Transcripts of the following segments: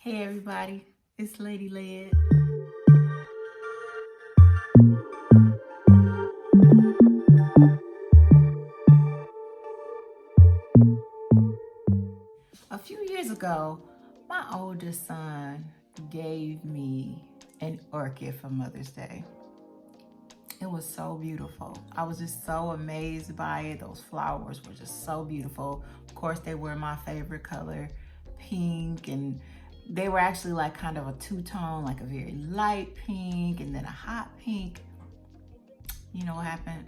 Hey everybody, it's Lady Led. A few years ago, my oldest son gave me an orchid for Mother's Day. It was so beautiful. I was just so amazed by it. Those flowers were just so beautiful. Of course, they were my favorite color, pink, and they were actually like kind of a two-tone, like a very light pink and then a hot pink. You know what happened?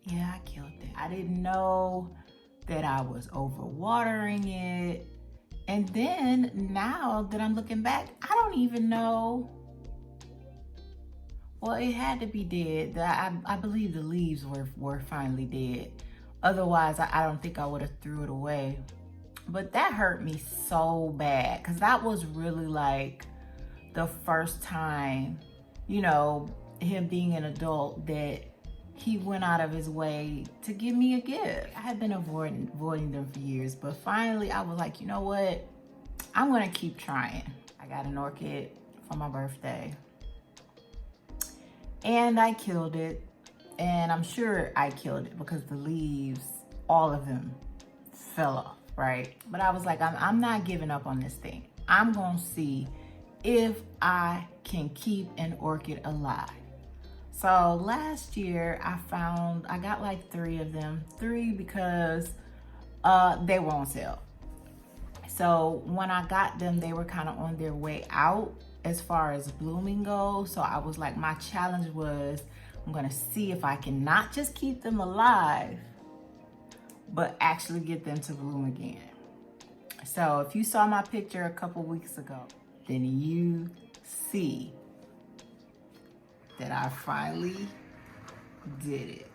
Yeah, I killed it. I didn't know that I was overwatering it. And then now that I'm looking back, I don't even know. Well, it had to be dead. I believe the leaves were finally dead. Otherwise, I don't think I would have threw it away. But that hurt me so bad because that was really like the first time, him being an adult that he went out of his way to give me a gift. I had been avoiding them for years, but finally I was like, you know what? I'm gonna keep trying. I got an orchid for my birthday and I killed it. And I'm sure I killed it because the leaves, all of them fell off, right? But I was like, I'm not giving up on this thing. I'm gonna see if I can keep an orchid alive. So last year I got like 3 of them. 3 because they were on sale. So when I got them, they were kind of on their way out as far as blooming goes. So I was like, my challenge was, I'm gonna see if I can not just keep them alive, but actually get them to bloom again. So if you saw my picture a couple weeks ago, then you see that I finally did it.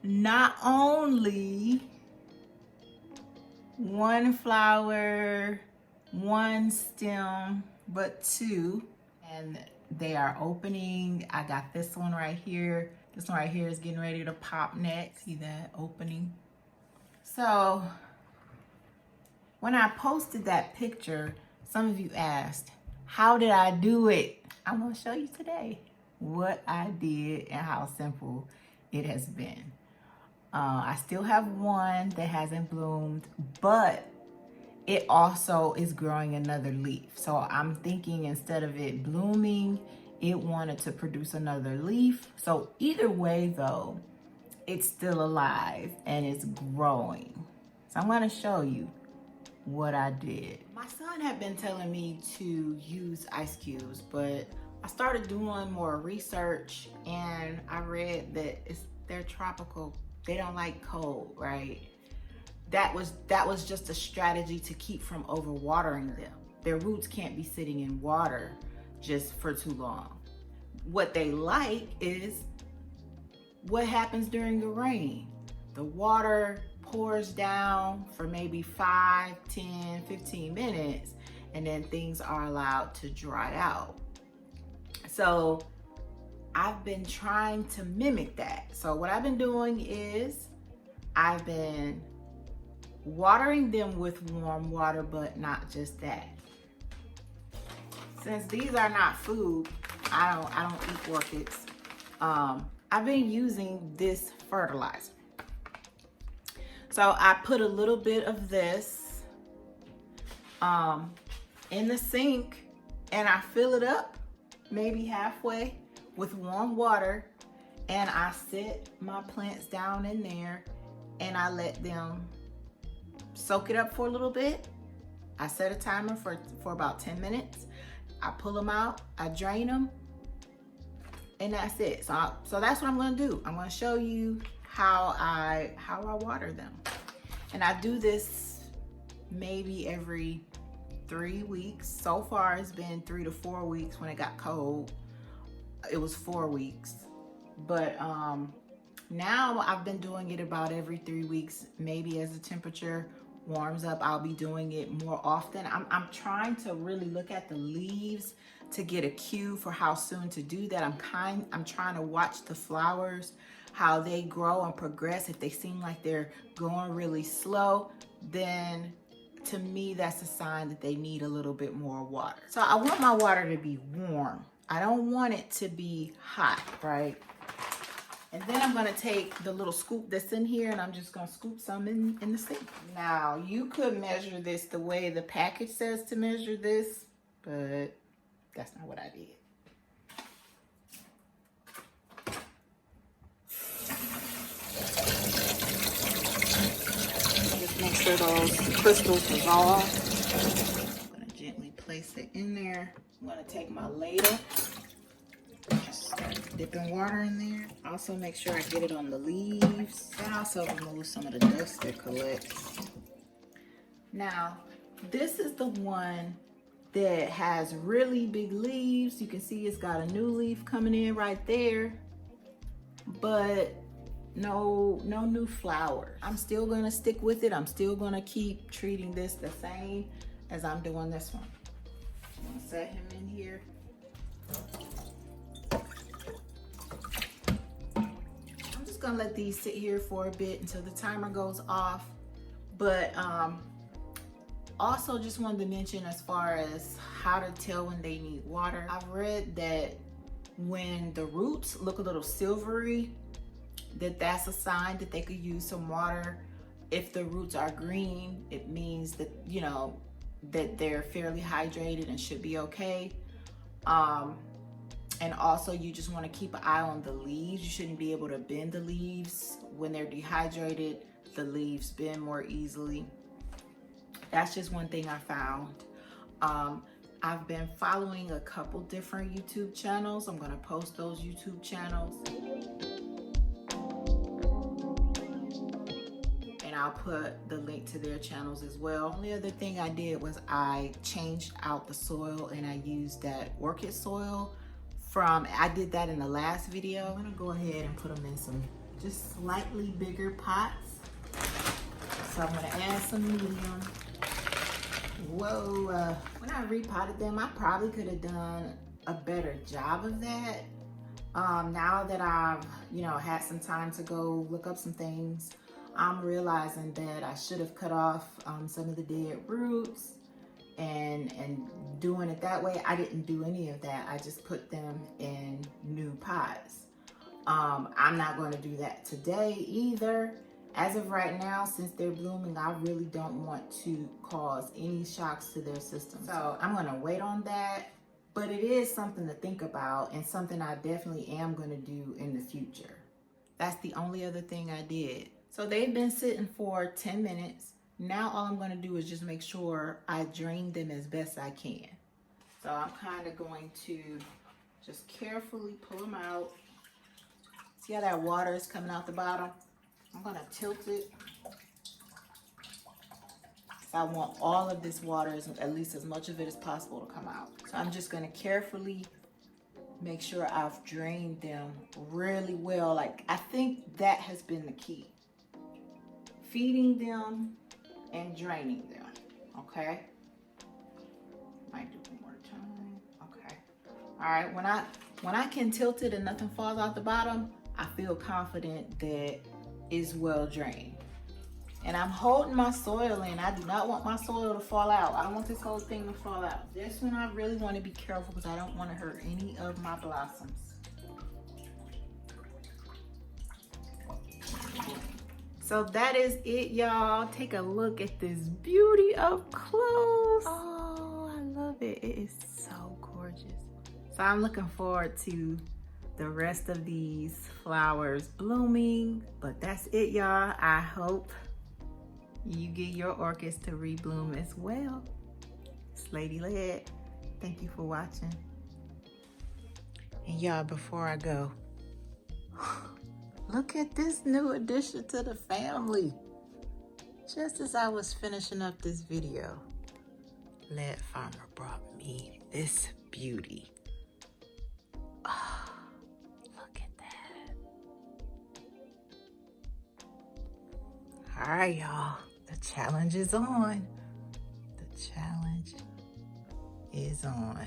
Not only 1 flower, 1 stem, but 2. And they are opening. I got this one right here. This one right here is getting ready to pop next. See that opening? So when I posted that picture, some of you asked, how did I do it? I'm gonna show you today what I did and how simple it has been. I still have 1 that hasn't bloomed, but it also is growing another leaf. So I'm thinking instead of it blooming, it wanted to produce another leaf. So either way though, it's still alive and it's growing. So I'm gonna show you what I did. My son had been telling me to use ice cubes, but I started doing more research and I read that they're tropical. They don't like cold, right? That was just a strategy to keep from overwatering them. Their roots can't be sitting in water just for too long. What they like is what happens during the rain. The water pours down for maybe 5, 10, 15 minutes, and then things are allowed to dry out. So I've been trying to mimic that. So what I've been doing is I've been watering them with warm water, but not just that. Since these are not food, I don't eat orchids. I've been using this fertilizer. So I put a little bit of this in the sink and I fill it up maybe halfway with warm water, and I set my plants down in there and I let them soak it up for a little bit. I set a timer for about 10 minutes. I pull them out, I drain them, and that's it. So that's what I'm gonna do. I'm gonna show you how I water them. And I do this maybe every 3 weeks. So far it's been 3 to 4 weeks. When it got cold, it was 4 weeks. But now I've been doing it about every 3 weeks. Maybe as the temperature warms up, I'll be doing it more often. I'm trying to really look at the leaves to get a cue for how soon to do that. I'm trying to watch the flowers, how they grow and progress. If they seem like they're going really slow, then to me, that's a sign that they need a little bit more water. So I want my water to be warm. I don't want it to be hot, right? And then I'm gonna take the little scoop that's in here and I'm just gonna scoop some in the sink. Now, you could measure this the way the package says to measure this, but that's not what I did. Just make sure those crystals dissolve. I'm gonna gently place it in there. I'm gonna take my ladle. Start dipping water in there. Also make sure I get it on the leaves and also remove some of the dust that collects. Now, this is the one that has really big leaves. You can see it's got a new leaf coming in right there, but no new flowers. I'm still gonna stick with it. I'm still gonna keep treating this the same as I'm doing this one. I'm gonna set him in here. Gonna let these sit here for a bit until the timer goes off, but also just wanted to mention as far as how to tell when they need water. I've read that when the roots look a little silvery, that's a sign that they could use some water. If the roots are green, it means that, you know, that they're fairly hydrated and should be okay. And also you just want to keep an eye on the leaves. You shouldn't be able to bend the leaves. When they're dehydrated, the leaves bend more easily. That's just one thing I found. I've been following a couple different YouTube channels. I'm gonna post those YouTube channels. And I'll put the link to their channels as well. The only other thing I did was I changed out the soil and I used that orchid soil I did that in the last video. I'm gonna go ahead and put them in some just slightly bigger pots. So I'm gonna add some medium. Whoa, when I repotted them, I probably could have done a better job of that. Now that I've, you know, had some time to go look up some things, I'm realizing that I should have cut off some of the dead roots and doing it that way. I didn't do any of that. I just put them in new pots. I'm not going to do that today either. As of right now, since they're blooming, I really don't want to cause any shocks to their system. So I'm going to wait on that, but it is something to think about and something I definitely am going to do in the future. That's the only other thing I did. So they've been sitting for 10 minutes. Now all I'm going to do is just make sure I drain them as best I can. So I'm kind of going to just carefully pull them out. See how that water is coming out the bottom? I'm going to tilt it. So I want all of this water, at least as much of it as possible, to come out. So I'm just going to carefully make sure I've drained them really well. Like, I think that has been the key. Feeding them and draining them, okay? Might do one more time, okay. All right, when I can tilt it and nothing falls out the bottom, I feel confident that it's well drained. And I'm holding my soil in. I do not want my soil to fall out. I don't want this whole thing to fall out. This one I really want to be careful because I don't want to hurt any of my blossoms. So that is it, y'all. Take a look at this beauty up close. Oh, I love it. It is so gorgeous. So I'm looking forward to the rest of these flowers blooming. But that's it, y'all. I hope you get your orchids to rebloom as well. It's Lady Led. Thank you for watching. And y'all, before I go, look at this new addition to the family. Just as I was finishing up this video, Lead Farmer brought me this beauty. Oh, look at that. All right, y'all, the challenge is on. The challenge is on.